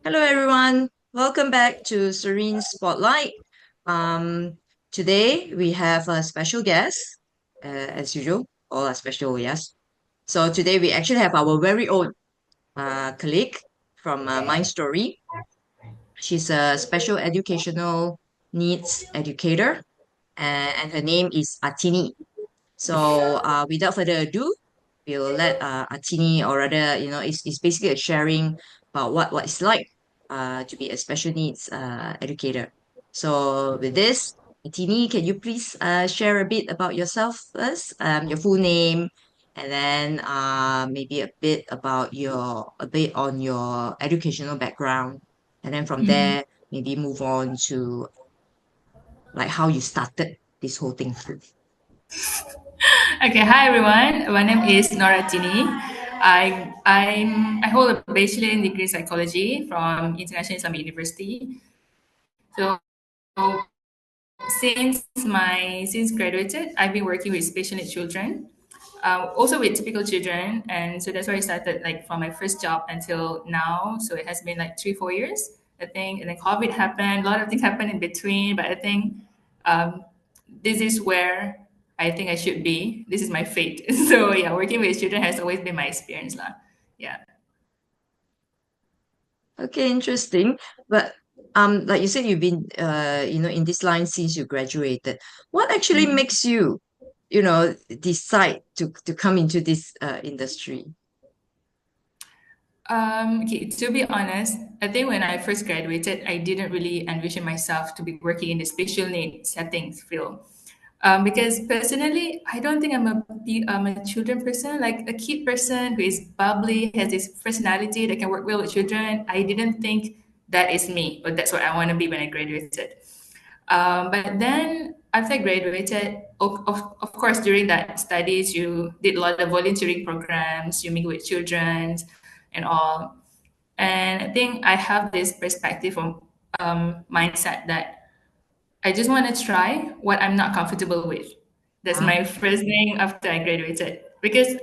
Hello, everyone. Welcome back to Serene Spotlight. Um, Today we have a special guest, as usual. All are special, yes. So today we actually have our very own colleague from Mind Story. She's a special educational needs educator, and her name is Atini. So without further ado, we'll let Atini, or rather, it's basically a sharing about what it's like to be a special needs educator. So with this, Atini, can you please share a bit about yourself first, your full name, and then maybe a bit on your educational background, and then from Mhm. there, maybe move on to like how you started this whole thing. Okay, hi everyone. My name is Atini. I hold a bachelor in degree psychology from International Islamic University. So since graduated, I've been working with special needs children, also with typical children, and so that's why I started like from my first job until now. So it has been like 3 4 years, I think, and then COVID happened. A lot of things happened in between, but I think um, this is where I think I should be. This is my fate. So yeah, working with children has always been my experience, lah. Yeah. Okay, interesting. But like you said, you've been in this line since you graduated. What actually makes you, decide to come into this industry? Okay, to be honest, I think when I first graduated, I didn't really envision myself to be working in the special needs settings field. Because personally, I don't think I'm a children person, like a kid person who is bubbly, has this personality that can work well with children. I didn't think that is me, but that's what I want to be when I graduated. But then after I graduated, of course, during that studies, you did a lot of volunteering programs, you meet with children and all. And I think I have this perspective of mindset that I just want to try what I'm not comfortable with. That's Ah, my first thing after I graduated because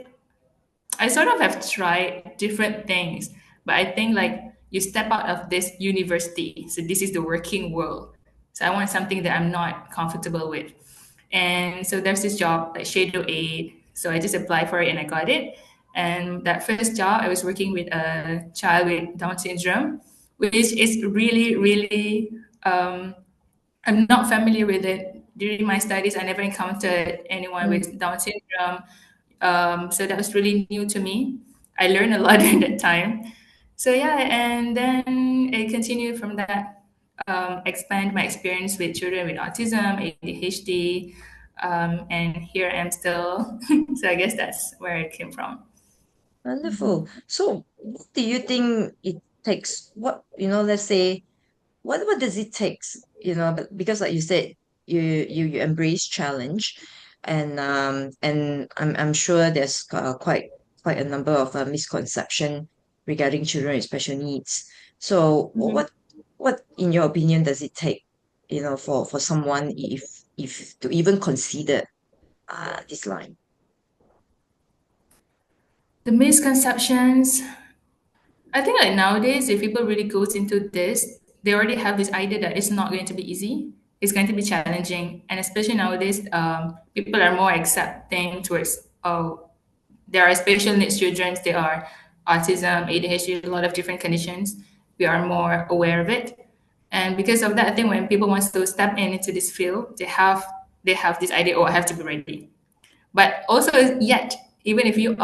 I sort of have tried different things, but I think like you step out of this university, so this is the working world. So I want something that I'm not comfortable with. And so there's this job like shadow aid. So I just applied for it and I got it. And that first job, I was working with a child with Down syndrome, which is really, really, I'm not familiar with it. During my studies, I never encountered anyone mm, with Down syndrome. So that was really new to me. I learned a lot during that time. So yeah, and then I continued from that, expand my experience with children with autism, ADHD, and here I am still. So I guess that's where it came from. wonderful. So, what do you think it takes? Let's say, what does it takes? Because like you said, you embrace challenge, and I'm sure there's quite a number of misconception regarding children with special needs. So what in your opinion does it take, for someone if to even consider this line? The misconceptions, I think like nowadays, if people really goes into this, they already have this idea that it's not going to be easy. It's going to be challenging, and especially nowadays, people are more accepting towards there are special needs children. There are autism, ADHD, a lot of different conditions. We are more aware of it, and because of that, I think when people want to step into this field, they have this idea. Oh, I have to be ready. But also, yet, even if you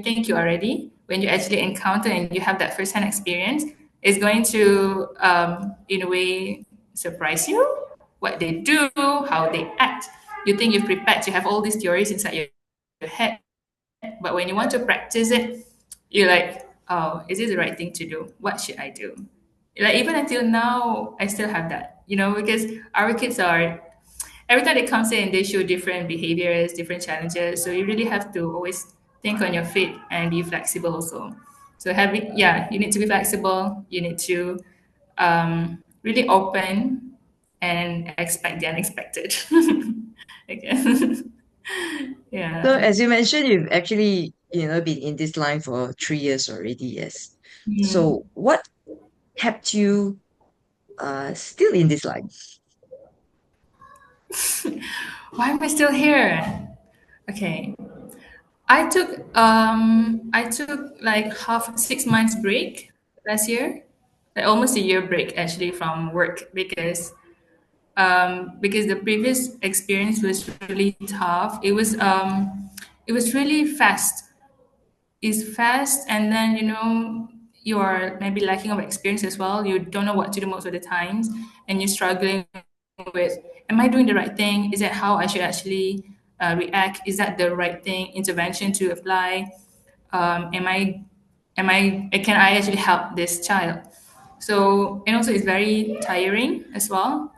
think you are ready, when you actually encounter and you have that first-hand experience, it's going to, in a way, surprise you. What they do, how they act. You think you've prepared, you have all these theories inside your head, but when you want to practice it, you're like, oh, is this the right thing to do? What should I do? Like even until now, I still have that, because our kids are every time they come in, they show different behaviors, different challenges. So you really have to always think on your feet and be flexible also. So you need to be flexible. You need to really open and expect the unexpected. I guess. So Yeah. as you mentioned, you've actually, been in this line for 3 years already, yes. Mm. So what kept you still in this line? Why am I still here? Okay. I took like half 6 months break last year, like almost a year break actually from work because the previous experience was really tough. It was really fast. It's fast, and then you're maybe lacking of experience as well. You don't know what to do most of the times, and you're struggling with, am I doing the right thing? Is that how I should actually react? Is that the right thing intervention to apply? Can I actually help this child? So, and also it's very tiring as well.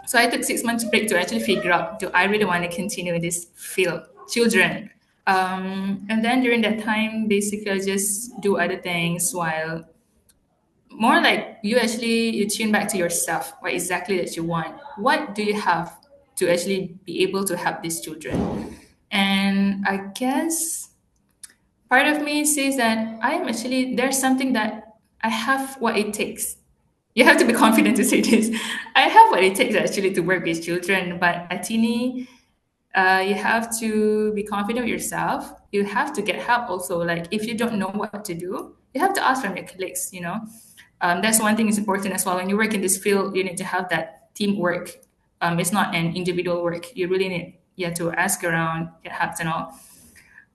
So I took 6 months break to actually figure out, do I really want to continue in this field, children? And then during that time, basically I just do other things while more like you tune back to yourself, what exactly that you want. What do you have to actually be able to help these children? And I guess part of me says that I am actually there's something that I have what it takes. You have to be confident to say this. I have what it takes actually to work with children, but Atini, you have to be confident with yourself. You have to get help also. Like if you don't know what to do, you have to ask from your colleagues. That's one thing is important as well. When you work in this field, you need to have that teamwork. It's not an individual work. You really need you have to ask around, get help and all.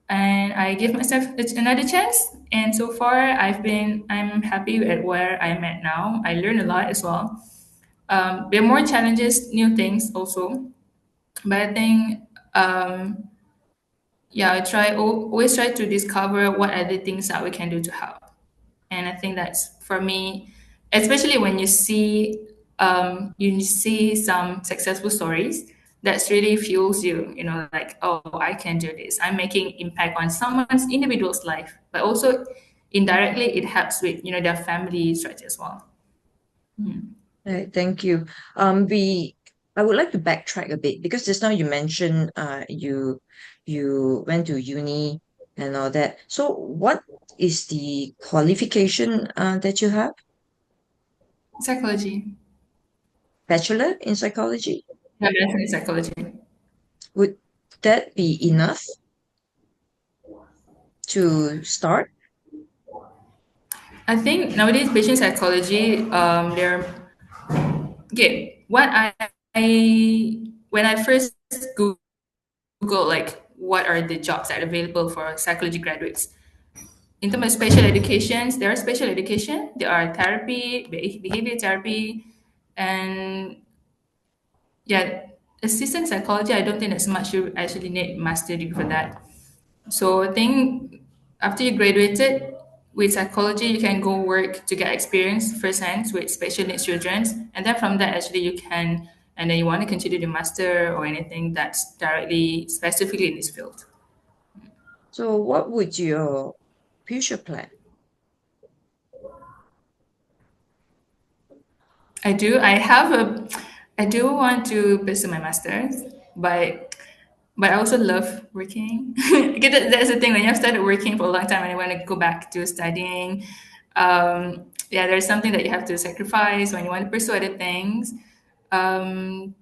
And I give myself another chance. And so far, I'm happy at where I'm at now. I learn a lot as well. There are more challenges, new things also, but I think yeah, always try to discover what are the things that we can do to help. And I think that's for me, especially when you see some successful stories, that's really fuels you. Like, oh, I can do this. I'm making impact on someone's individual's life, but also indirectly it helps with their family structure as well. Right, thank you. I would like to backtrack a bit because just now you mentioned you went to uni and all that. So what is the qualification that you have? Psychology. Bachelor in psychology? Yeah, definitely psychology. Would that be enough to start? I think nowadays patient psychology, they're okay. When I first Google like what are the jobs that are available for psychology graduates. In terms of special educations, there are special education, there are therapy, behavior therapy, and yeah, assistant psychology. I don't think that's much. You actually need master degree for that. So I think after you graduated with psychology, you can go work to get experience firsthand with special needs children, and then from that actually and then you want to continue the master or anything that's directly specifically in this field. So what would your future plan? I do. I do want to pursue my masters, but I also love working. Because that's the thing when you've started working for a long time and you want to go back to studying. Yeah, there's something that you have to sacrifice when you want to pursue other things. Um,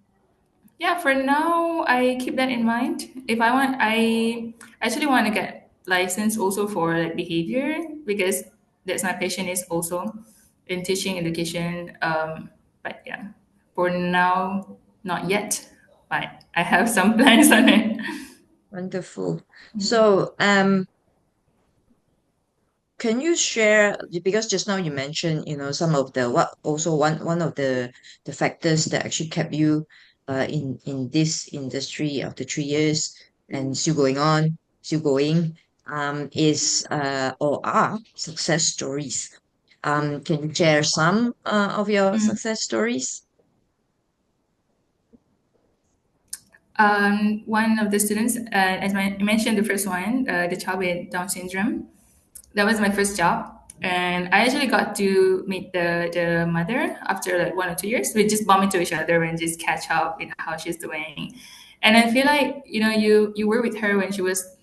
yeah, for now, I keep that in mind. I actually want to get license also for like behavior because that's my passion is also in teaching education. But yeah, for now, not yet. But I have some plans on it. Wonderful. So can you share, because just now you mentioned, some of the what also one of the factors that actually kept you in this industry after 3 years and still going on, still going, is or are success stories. Can you share some of your Mm. success stories? One of the students, as I mentioned, the first one, the child with Down syndrome, that was my first job. And I actually got to meet the mother after like 1 or 2 years. We just bump into each other and just catch up with how she's doing. And I feel like, you were with her when she was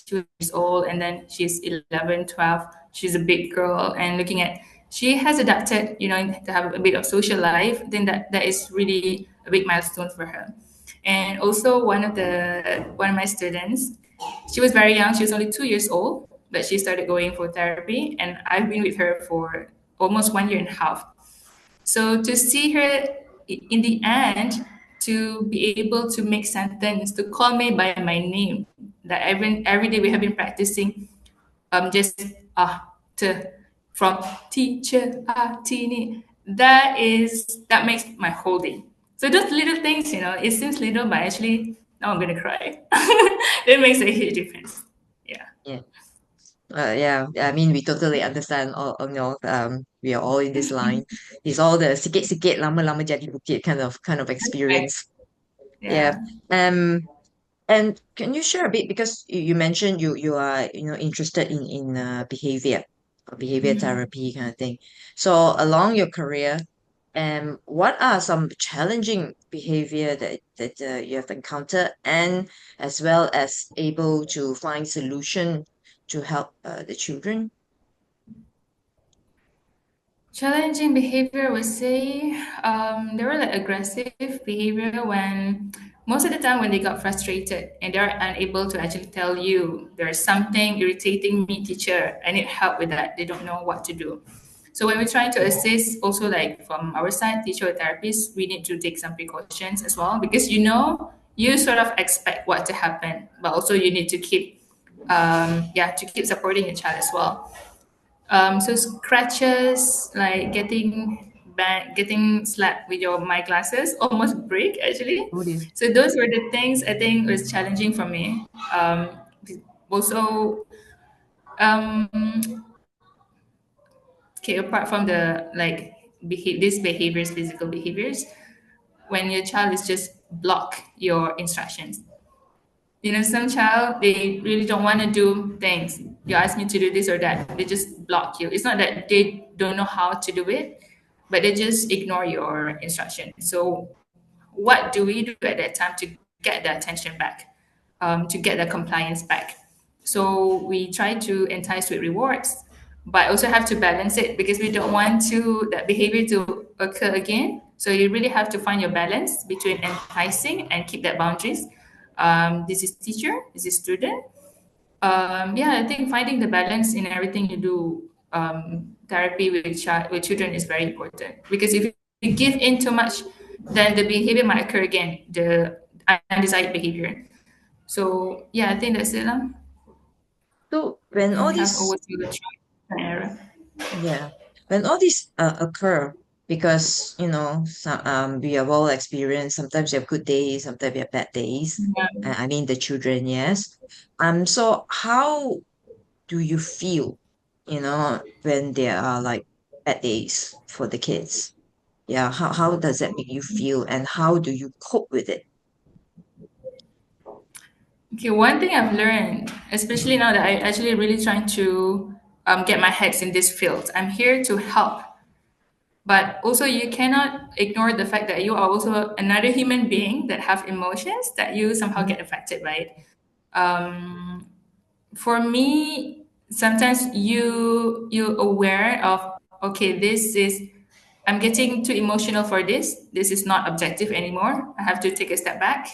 2 years old, and then she's 11, 12. She's a big girl. And looking at she has adapted, to have a bit of social life. Then that is really a big milestone for her. And also one of my students, she was very young. She was only 2 years old, but she started going for therapy, and I've been with her for almost 1 year and a half. So to see her in the end, to be able to make sentence, to call me by my name, that every day we have been practicing, just to from teacher Atini. That makes my whole day. So those little things, it seems little, but actually now I'm gonna cry. That makes a huge difference. Yeah. Yeah. Yeah, I mean, we totally understand we are all in this line. It's all the sikit-sikit lama-lama jadi bukit kind of Right. experience. Yeah. Yeah. Um, and can you share a bit because you mentioned you are interested in behavior, behavior therapy kind of thing. So along your career, what are some challenging behavior that you have encountered, and as well as able to find solution to help the children? Challenging behavior would say they were like aggressive behavior when most of the time when they got frustrated and they're unable to actually tell you there's something irritating me, teacher. I need help with that. They don't know what to do. So when we're trying to assist, also like from our side, teacher or therapist, we need to take some precautions as well because you sort of expect what to happen, but also you need to keep to keep supporting your child as well. So scratches, like getting slapped with your my glasses, almost break actually. Oh dear. So those were the things I think was challenging for me. Also, um, okay, apart from the like these behaviors, physical behaviors, when your child is just block your instructions. Some child, they really don't want to do things. You ask me to do this or that, they just block you. It's not that they don't know how to do it, but they just ignore your instruction. So what do we do at that time to get the attention back, to get the compliance back? So we try to entice with rewards, but also have to balance it because we don't want to that behavior to occur again. So you really have to find your balance between enticing and keep that boundaries. This is teacher, this is student. I think finding the balance in everything you do, therapy with children is very important because if you give in too much, then the behavior might occur again, the undesired behavior. So yeah, I think that's it. So when all We have these always do the trial and error. Yeah, when all these occur, because we have all experienced. Sometimes you have good days, sometimes you have bad days. Yeah. I mean the children, yes. So how do you feel, when there are like bad days for the kids? Yeah, how does that make you feel, and how do you cope with it? Okay, one thing I've learned, especially now that I actually really trying to get my heads in this field, I'm here to help. But also, you cannot ignore the fact that you are also another human being that have emotions that you somehow Mhm. get affected by it. Um, for me, sometimes you aware of okay, this is I'm getting too emotional for this. This is not objective anymore. I have to take a step back,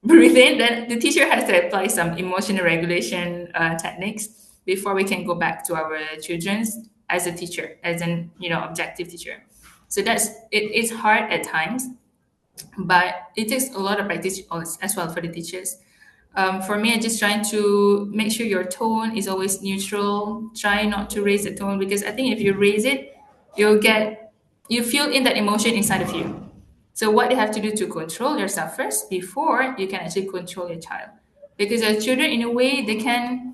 breathe in. Then the teacher has to apply some emotional regulation techniques before we can go back to our children's as a teacher, as an objective teacher. So that's it. It's hard at times, but it takes a lot of practice as well for the teachers. For me, I just trying to make sure your tone is always neutral. Try not to raise the tone because I think if you raise it, you feel in that emotion inside of you. So what you have to do to control yourself first before you can actually control your child, because your children, in a way, they can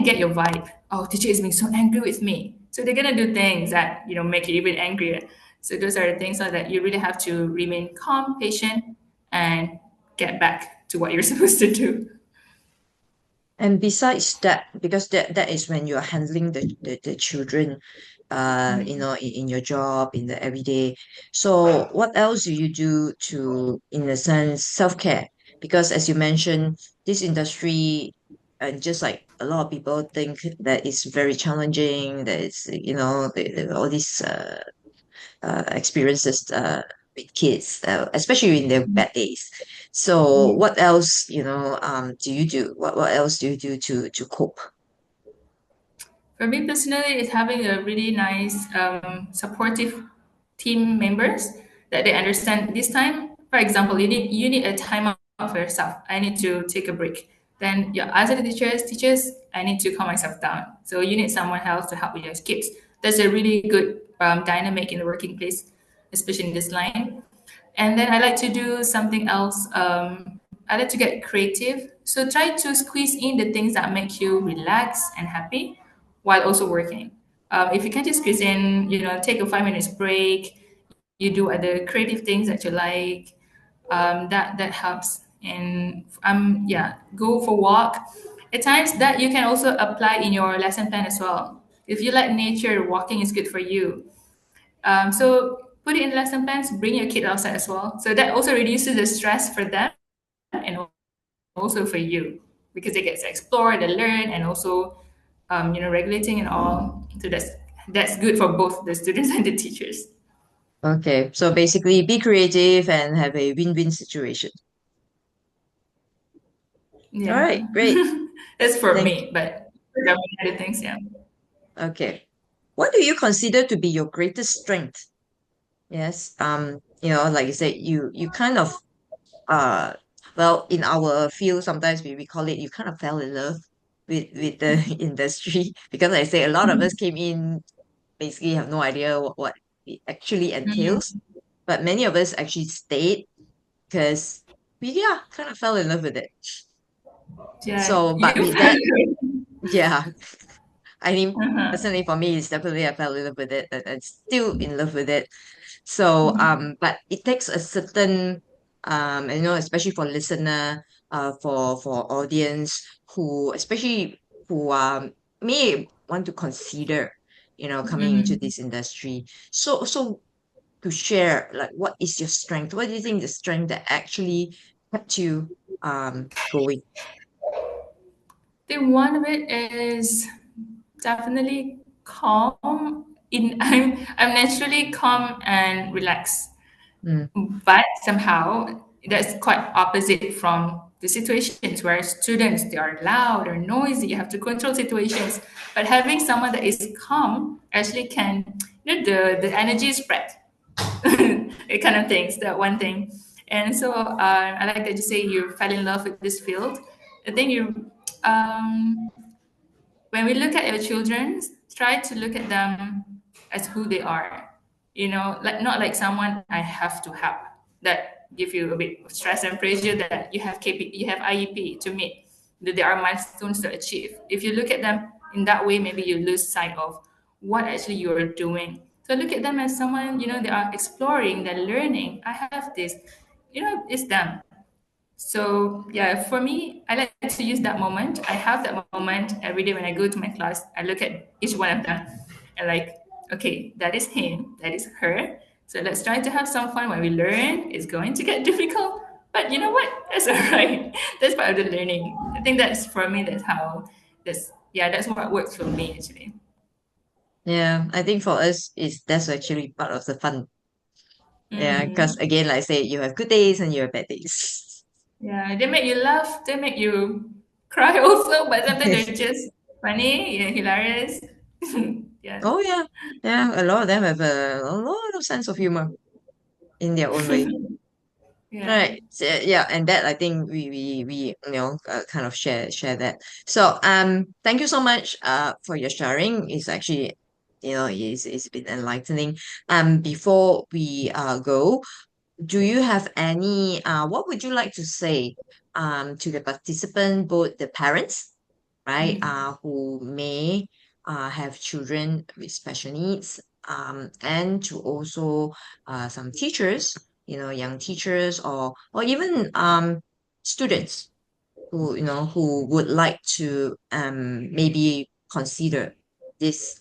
get your vibe. Oh, teacher is being so angry with me, so they're gonna do things that make you even angrier. So those are the things that you really have to remain calm, patient, and get back to what you're supposed to do. And besides that, because that is when you are handling the children, in your job, in the everyday. So what else do you do to, in a sense, self-care? Because as you mentioned, this industry, and just like a lot of people think that it's very challenging, that it's, all these experiences with kids, especially in their bad days. So what else, do you do? What else do you do to cope? For me personally, it's having a really nice, supportive team members that they understand this time. For example, you need a time out for yourself. I need to take a break. Then yeah, as the teachers, I need to calm myself down. So you need someone else to help with your kids. That's a really good dynamic in the working place, especially in this line. And then I like to do something else. I like to get creative. So try to squeeze in the things that make you relax and happy while also working. If you can just squeeze in, take a 5 minutes break, you do other creative things that you like. That helps. And yeah, go for walk. At times that you can also apply in your lesson plan as well. If you like nature, walking is good for you. So put it in lesson plans, bring your kid outside as well. So that also reduces the stress for them and also for you because they get to explore, they learn, and also regulating and all. So that's good for both the students and the teachers. Okay, so basically be creative and have a win-win situation. All Yeah, right, great. that's for Thank me. But there are many other things. Yeah. Okay. What do you consider to be your greatest strength? Yes. Like you said, you kind of uh well, in our field sometimes we call it, you kind of fell in love with the industry, because I say a lot of us came in basically have no idea what it actually entails, Mhm. but many of us actually stayed because we, yeah, kind of fell in love with it. Yeah, So you but with felt that, yeah, I mean, uh-huh. personally for me, it's definitely I fell in love with it, and still in love with it. So, but it takes a certain, especially for listener, for audience who, especially who may want to consider, coming into Mhm. this industry. So to share, like, what is your strength? What do you think the strength that actually kept you going? I think one of it is definitely calm. I'm naturally calm and relaxed, Mm, but somehow that's quite opposite from the situations where students they are loud or noisy. You have to control situations, but having someone that is calm actually can the energy spread. It kind of things that one thing. And so I like that you say you fell in love with this field. I think you um, when we look at your children, try to look at them as who they are. Like not like someone I have to have that give you a bit of stress and pressure that you have you have IEP to meet. That there are milestones to achieve. If you look at them in that way, maybe you lose sight of what actually you are doing. So look at them as someone, they are exploring, they're learning. I have this, it's them. So yeah, for me, I like to use that moment. I have that moment every day when I go to my class. I look at each one of them and like, okay, that is him, that is her. So let's try to have some fun when we learn. It's going to get difficult, but you know what? That's all right. That's part of the learning. I think that's for me. That's what works for me actually. yeah, I think for us, is that's actually part of the fun. Yeah, because Mm. again, like I say, you have good days and you have bad days. Yeah, they make you laugh, they make you cry also, but sometimes they're just funny, yeah, hilarious. Yeah. Oh yeah, yeah. A lot of them have a lot of sense of humor in their own way. Yeah. Right. So, yeah, and that I think we kind of share that. So thank you so much for your sharing. It's actually, it's been enlightening. Before we go, do you have any what would you like to say to the participant, both the parents, right, who may have children with special needs, and to also some teachers, young teachers, or even students who who would like to maybe consider this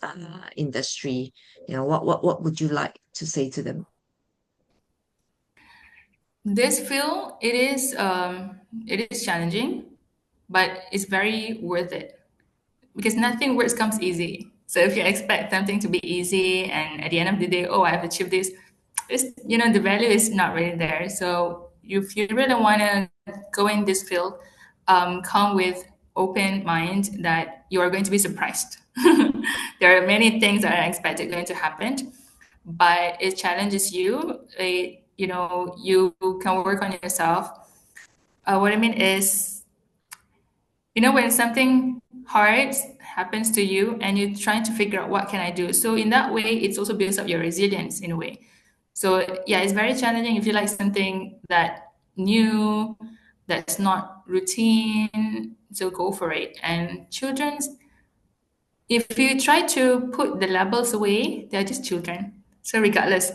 industry, what would you like to say to them? This field it is challenging, but it's very worth it because nothing works comes easy. So if you expect something to be easy and at the end of the day, oh, I've achieved this, it's, the value is not really there. So if you really want to go in this field, come with open mind that you are going to be surprised. There are many things that are expected going to happen, but it challenges you. You can work on yourself. What I mean is, when something hard happens to you and you're trying to figure out what can I do. So in that way, it's also builds up your resilience in a way. So yeah, it's very challenging if you like something that new, that's not routine. So go for it. And children's, if you try to put the labels away, they're just children. So regardless,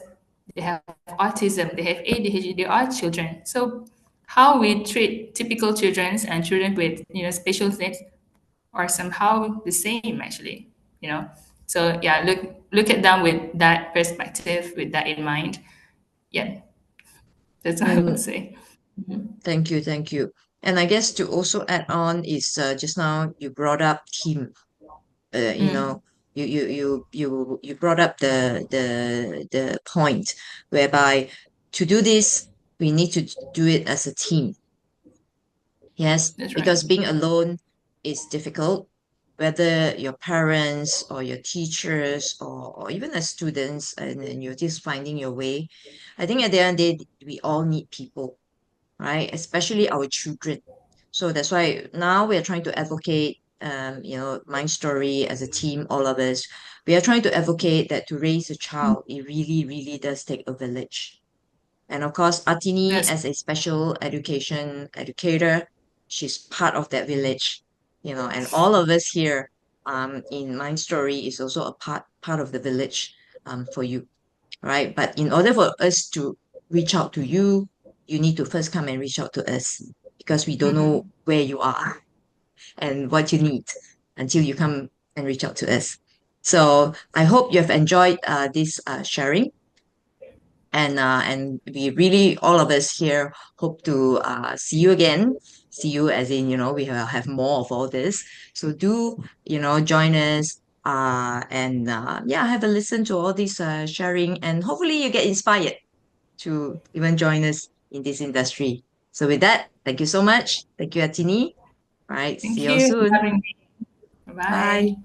they have autism, they have ADHD, they are children. So how we treat typical children and children with special needs are somehow the same actually. You know. So yeah, look at them with that perspective, with that in mind. Yeah, that's what I would And say. Mhm. thank you, thank you. And I guess to also add on is just now you brought up team. You know, Mm, you brought up the point whereby to do this we need to do it as a team. Yes, that's right. because being alone is difficult, whether your parents or your teachers or even as students, and you're just finding your way. I think at the end of the day, we all need people, right? Especially our children. So that's why now we are trying to advocate, Mind Story as a team, all of us, we are trying to advocate that to raise a child, it really, really does take a village. And of course, Atini, That's as a special education educator, she's part of that village, and all of us here in Mind Story is also a part of the village for you, right? But in order for us to reach out to you, you need to first come and reach out to us because we don't know mhm. where you are and what you need until you come and reach out to us. So I hope you have enjoyed this sharing and we really all of us here hope to see you again, see you as in we will have more of all this, so do join us and yeah, have a listen to all this sharing, and hopefully you get inspired to even join us in this industry. So with that, thank you so much. Thank you, Atini. All right, see Thank you all you for soon. having me. Bye. Bye.